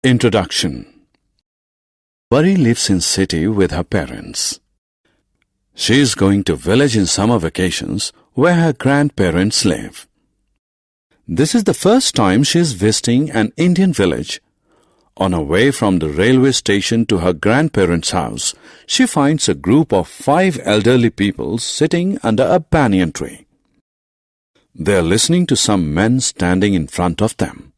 Introduction. Pari lives in city with her parents. She is going to village in summer vacations where her grandparents live. This is the first time she is visiting an Indian village. On her way from the railway station to her grandparents' house, she finds a group of 5 elderly people sitting under a banyan tree. They are listening to some men standing in front of them.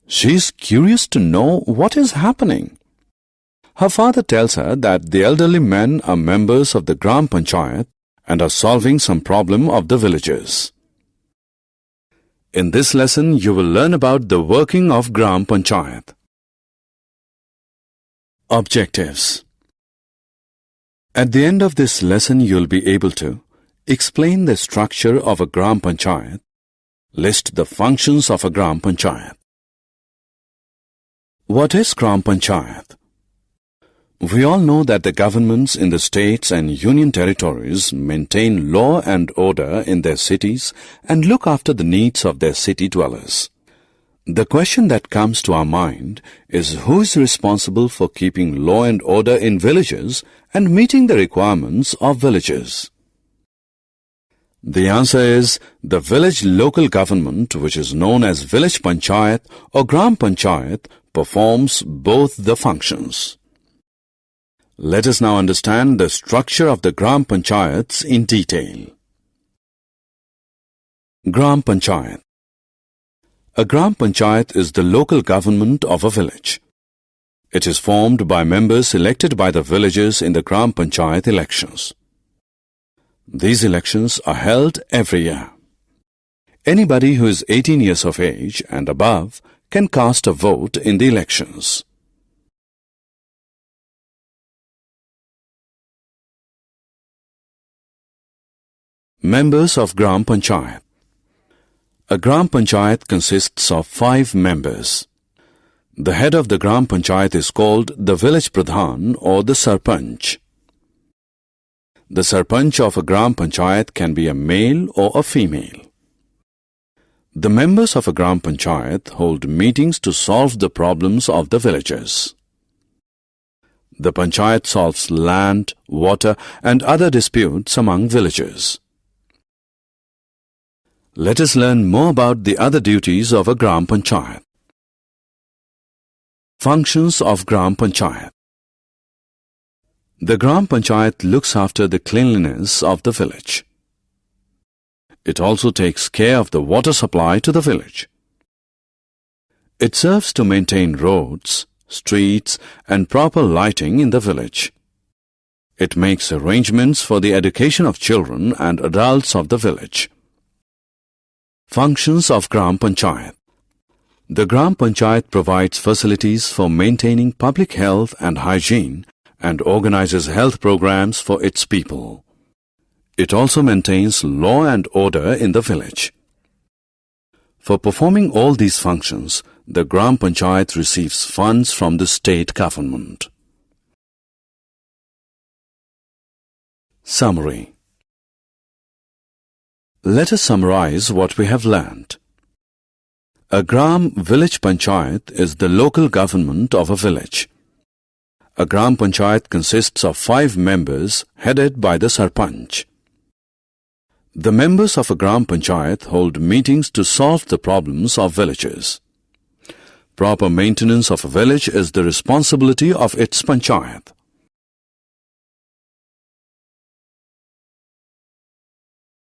She is curious to know what is happening. Her father tells her that the elderly men are members of the Gram Panchayat and are solving some problem of the villagers. In this lesson, you will learn about the working of Gram Panchayat. Objectives. At the end of this lesson, you will be able to explain the structure of a Gram Panchayat, list the functions of a Gram Panchayat. What is Gram Panchayat? We all know that the governments in the states and union territories maintain law and order in their cities and look after the needs of their city dwellers. The question that comes to our mind is who is responsible for keeping law and order in villages and meeting the requirements of villages? The answer is the village local government, which is known as Village Panchayat or Gram Panchayat, performs both the functions. Let us now understand the structure of the Gram Panchayats in detail. Gram Panchayat. A Gram Panchayat is the local government of a village. It is formed by members elected by the villagers in the Gram Panchayat elections. These elections are held every year. Anybody who is 18 years of age and above can cast a vote in the elections. Members of Gram Panchayat. A Gram Panchayat consists of 5 members. The head of the Gram Panchayat is called the village pradhan or the sarpanch. The sarpanch of a Gram Panchayat can be a male or a female. The members of a Gram Panchayat hold meetings to solve the problems of the villagers. The Panchayat solves land, water and other disputes among villagers. Let us learn more about the other duties of a Gram Panchayat. Functions of Gram Panchayat. The Gram Panchayat looks after the cleanliness of the village. It also takes care of the water supply to the village. It serves to maintain roads, streets and proper lighting in the village. It makes arrangements for the education of children and adults of the village. Functions of Gram Panchayat. The Gram Panchayat provides facilities for maintaining public health and hygiene and organizes health programs for its people. It also maintains law and order in the village. For performing all these functions, the Gram Panchayat receives funds from the state government. Summary. Let us summarize what we have learned. A Gram Village Panchayat is the local government of a village. A Gram Panchayat consists of 5 members headed by the sarpanch. The members of a Gram Panchayat hold meetings to solve the problems of villagers. Proper maintenance of a village is the responsibility of its Panchayat.